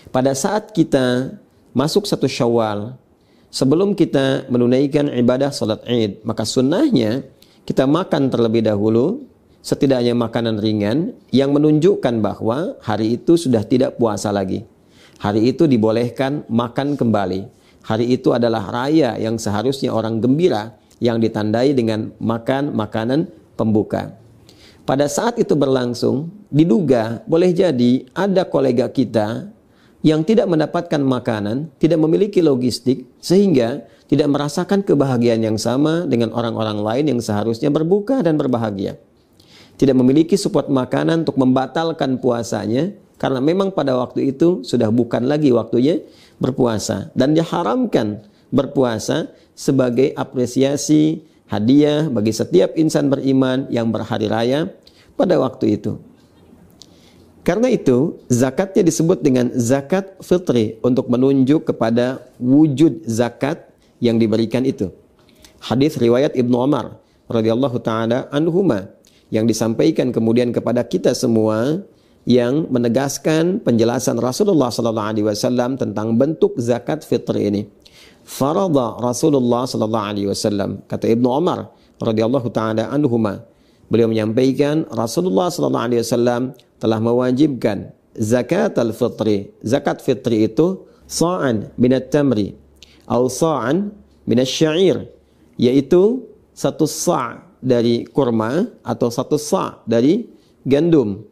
pada saat kita masuk 1 Syawal, sebelum kita menunaikan ibadah salat Id, maka sunnahnya kita makan terlebih dahulu, setidaknya makanan ringan yang menunjukkan bahwa hari itu sudah tidak puasa lagi. Hari itu dibolehkan makan kembali. Hari itu adalah raya yang seharusnya orang gembira, yang ditandai dengan makan makanan pembuka. Pada saat itu berlangsung, diduga boleh jadi ada kolega kita yang tidak mendapatkan makanan, tidak memiliki logistik, sehingga tidak merasakan kebahagiaan yang sama dengan orang-orang lain yang seharusnya berbuka dan berbahagia. Tidak memiliki support makanan untuk membatalkan puasanya, karena memang pada waktu itu sudah bukan lagi waktunya berpuasa. Dan diharamkan berpuasa sebagai apresiasi, hadiah bagi setiap insan beriman yang berhari raya pada waktu itu. Karena itu, zakatnya disebut dengan zakat fitri untuk menunjuk kepada wujud zakat yang diberikan itu. Hadis riwayat Ibnu Umar radhiyallahu taala anhuma yang disampaikan kemudian kepada kita semua yang menegaskan penjelasan Rasulullah sallallahu alaihi wasallam tentang bentuk zakat fitri ini. Farada Rasulullah sallallahu alaihi wasallam, kata Ibnu Umar radhiyallahu taala anhuma, beliau menyampaikan Rasulullah sallallahu alaihi wasallam telah mewajibkan zakat al-fitri. Zakat fitri itu sa'an minat tamri atau sa'an minat syair, yaitu 1 sa' dari kurma atau 1 sa' dari gandum.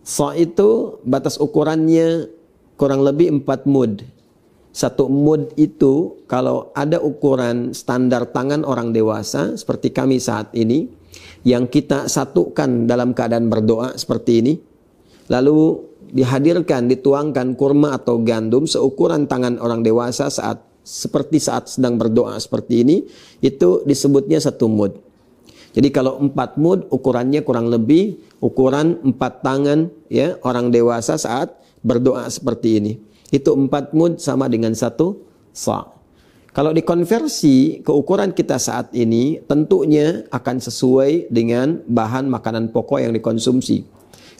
Sa' itu batas ukurannya kurang lebih 4 mud. 1 mud itu kalau ada ukuran standar tangan orang dewasa seperti kami saat ini, yang kita satukan dalam keadaan berdoa seperti ini, lalu dihadirkan, dituangkan kurma atau gandum seukuran tangan orang dewasa saat sedang berdoa seperti ini, itu disebutnya 1 mud. Jadi kalau 4 mud ukurannya kurang lebih ukuran 4 tangan ya orang dewasa saat berdoa seperti ini. Itu 4 mud sama dengan 1 sa'. Kalau dikonversi ke ukuran kita saat ini, tentunya akan sesuai dengan bahan makanan pokok yang dikonsumsi.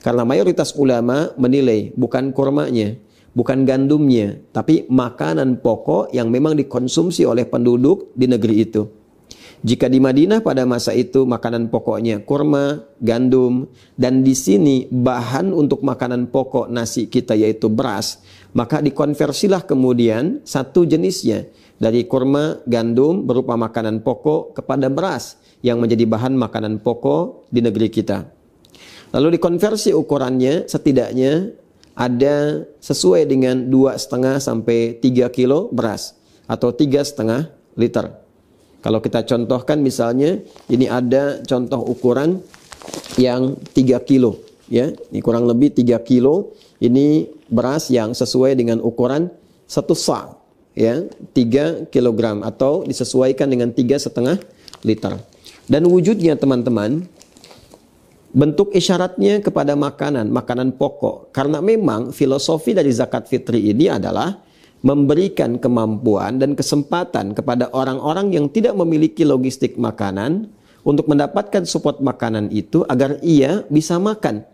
Karena mayoritas ulama menilai bukan kurmanya, bukan gandumnya, tapi makanan pokok yang memang dikonsumsi oleh penduduk di negeri itu. Jika di Madinah pada masa itu makanan pokoknya kurma, gandum, dan di sini bahan untuk makanan pokok nasi kita yaitu beras, maka dikonversilah kemudian satu jenisnya dari kurma, gandum berupa makanan pokok kepada beras yang menjadi bahan makanan pokok di negeri kita. Lalu dikonversi ukurannya setidaknya ada sesuai dengan 2,5 sampai 3 kilo beras atau 3,5 liter. Kalau kita contohkan misalnya ini ada contoh ukuran yang 3 kilo ya. Ini kurang lebih 3 kilo. Ini beras yang sesuai dengan ukuran 1 sa' ya, 3 kilogram atau disesuaikan dengan 3,5 liter. Dan wujudnya teman-teman, bentuk isyaratnya kepada makanan pokok. Karena memang filosofi dari zakat fitri ini adalah memberikan kemampuan dan kesempatan kepada orang-orang yang tidak memiliki logistik makanan untuk mendapatkan support makanan itu agar ia bisa makan,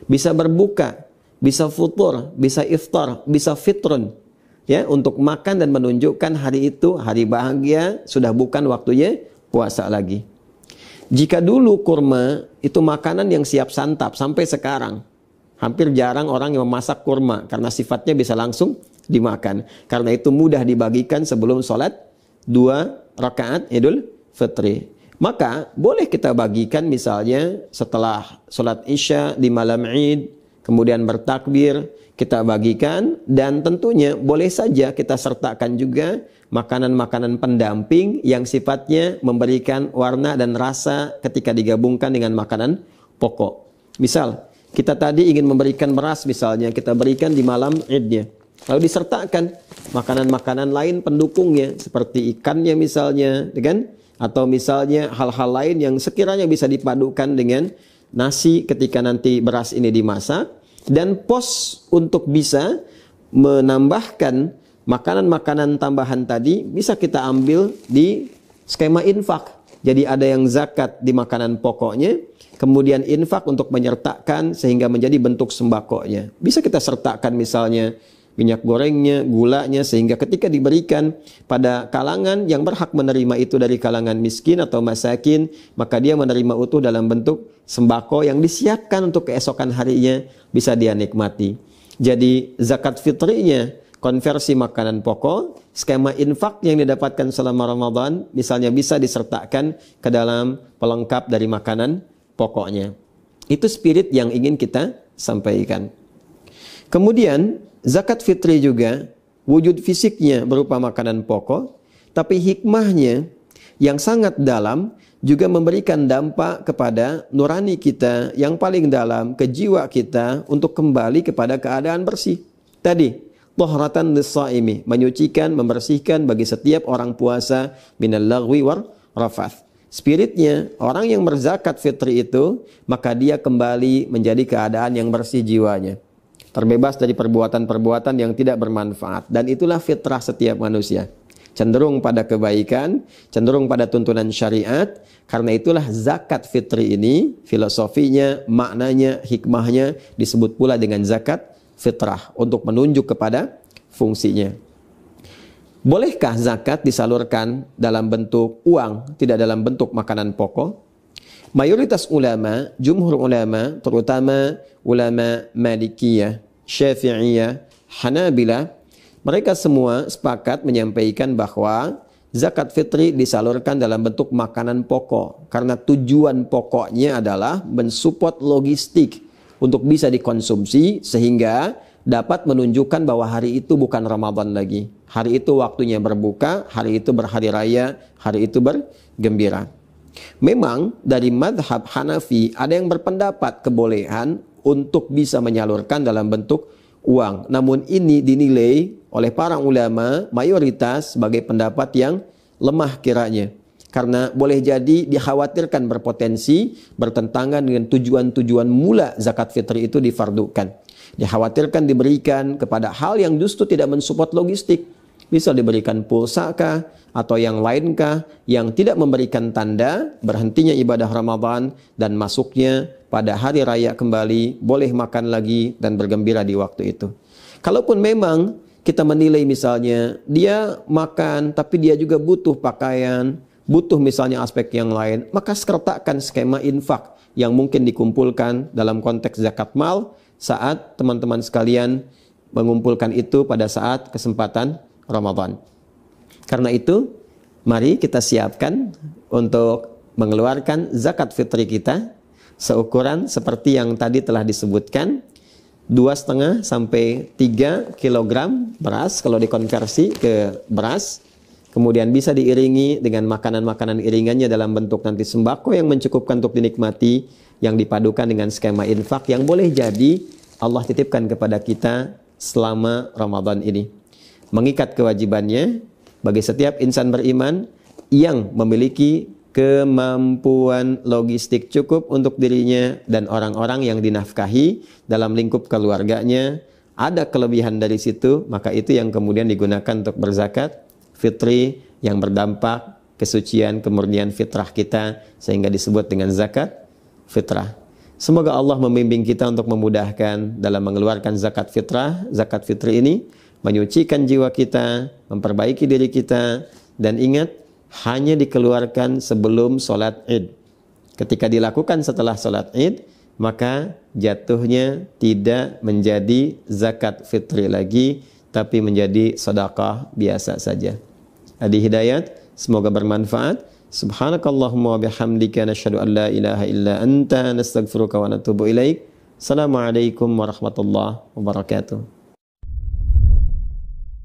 bisa berbuka, bisa futur, bisa iftar, bisa fitrun ya, untuk makan dan menunjukkan hari itu hari bahagia, sudah bukan waktunya puasa lagi. Jika dulu kurma itu makanan yang siap santap, sampai sekarang hampir jarang orang yang memasak kurma karena sifatnya bisa langsung dimakan. Karena itu mudah dibagikan sebelum sholat 2 rakaat Idul Fitri. Maka boleh kita bagikan misalnya setelah sholat Isya di malam Id, kemudian bertakbir, kita bagikan, dan tentunya boleh saja kita sertakan juga makanan-makanan pendamping yang sifatnya memberikan warna dan rasa ketika digabungkan dengan makanan pokok. Misal, kita tadi ingin memberikan beras misalnya, kita berikan di malam Idnya. Lalu disertakan makanan-makanan lain pendukungnya seperti ikannya misalnya, kan? Atau misalnya hal-hal lain yang sekiranya bisa dipadukan dengan nasi ketika nanti beras ini dimasak. Dan pos untuk bisa menambahkan makanan-makanan tambahan tadi bisa kita ambil di skema infak. Jadi ada yang zakat di makanan pokoknya, kemudian infak untuk menyertakan sehingga menjadi bentuk sembakonya. Bisa kita sertakan misalnya minyak gorengnya, gulanya, sehingga ketika diberikan pada kalangan yang berhak menerima itu dari kalangan miskin atau masakin, maka dia menerima utuh dalam bentuk sembako yang disiapkan untuk keesokan harinya bisa dia nikmati. Jadi zakat fitrinya konversi makanan pokok, skema infak yang didapatkan selama Ramadan misalnya bisa disertakan ke dalam pelengkap dari makanan pokoknya. Itu spirit yang ingin kita sampaikan. Kemudian zakat fitri juga wujud fisiknya berupa makanan pokok, tapi hikmahnya yang sangat dalam juga memberikan dampak kepada nurani kita yang paling dalam, ke jiwa kita untuk kembali kepada keadaan bersih. Tadi tahratan lis-shaimi, menyucikan, membersihkan bagi setiap orang puasa minal lagwi war rafath. Spiritnya, orang yang berzakat fitri itu, maka dia kembali menjadi keadaan yang bersih jiwanya, terbebas dari perbuatan-perbuatan yang tidak bermanfaat. Dan itulah fitrah setiap manusia, cenderung pada kebaikan, cenderung pada tuntunan syariat. Karena itulah zakat fitri ini, filosofinya, maknanya, hikmahnya disebut pula dengan zakat fitrah, untuk menunjuk kepada fungsinya. Bolehkah zakat disalurkan dalam bentuk uang, tidak dalam bentuk makanan pokok? Mayoritas ulama, jumhur ulama, terutama ulama Malikiyah, Syafi'iyah, Hanabilah, mereka semua sepakat menyampaikan bahwa zakat fitri disalurkan dalam bentuk makanan pokok, karena tujuan pokoknya adalah mensupport logistik untuk bisa dikonsumsi, sehingga dapat menunjukkan bahwa hari itu bukan Ramadan lagi. Hari itu waktunya berbuka, hari itu berhari raya, hari itu bergembira. Memang dari madhab Hanafi ada yang berpendapat kebolehan untuk bisa menyalurkan dalam bentuk uang. Namun ini dinilai oleh para ulama mayoritas sebagai pendapat yang lemah kiranya. Karena boleh jadi dikhawatirkan berpotensi bertentangan dengan tujuan-tujuan mula zakat fitri itu difardukan. Dikhawatirkan diberikan kepada hal yang justru tidak mensupport logistik. Bisa diberikan pulsa kah atau yang lain kah yang tidak memberikan tanda berhentinya ibadah Ramadan dan masuknya pada hari raya kembali, boleh makan lagi dan bergembira di waktu itu. Kalaupun memang kita menilai misalnya dia makan tapi dia juga butuh pakaian, butuh misalnya aspek yang lain, maka sertakan skema infak yang mungkin dikumpulkan dalam konteks zakat mal saat teman-teman sekalian mengumpulkan itu pada saat kesempatan Ramadan. Karena itu, mari kita siapkan untuk mengeluarkan zakat fitri kita seukuran seperti yang tadi telah disebutkan, 2,5 sampai 3 kilogram beras kalau dikonversi ke beras. Kemudian bisa diiringi dengan makanan-makanan iringannya dalam bentuk nanti sembako yang mencukupkan untuk dinikmati, yang dipadukan dengan skema infak yang boleh jadi Allah titipkan kepada kita selama Ramadan ini. Mengikat kewajibannya bagi setiap insan beriman yang memiliki kemampuan logistik cukup untuk dirinya dan orang-orang yang dinafkahi dalam lingkup keluarganya. Ada kelebihan dari situ, maka itu yang kemudian digunakan untuk berzakat fitri yang berdampak kesucian, kemurnian fitrah kita, sehingga disebut dengan zakat fitrah. Semoga Allah membimbing kita untuk memudahkan dalam mengeluarkan zakat fitrah, zakat fitri ini, menyucikan jiwa kita, memperbaiki diri kita, dan ingat, hanya dikeluarkan sebelum sholat id. Ketika dilakukan setelah sholat id, maka jatuhnya tidak menjadi zakat fitri lagi, tapi menjadi sedekah biasa saja. Adi Hidayat, semoga bermanfaat. Subhanakallahumma wa bihamdika nasyhadu an la ilaha illa anta nastaghfiruka wa natubu ilaik. Assalamualaikum warahmatullahi wabarakatuh.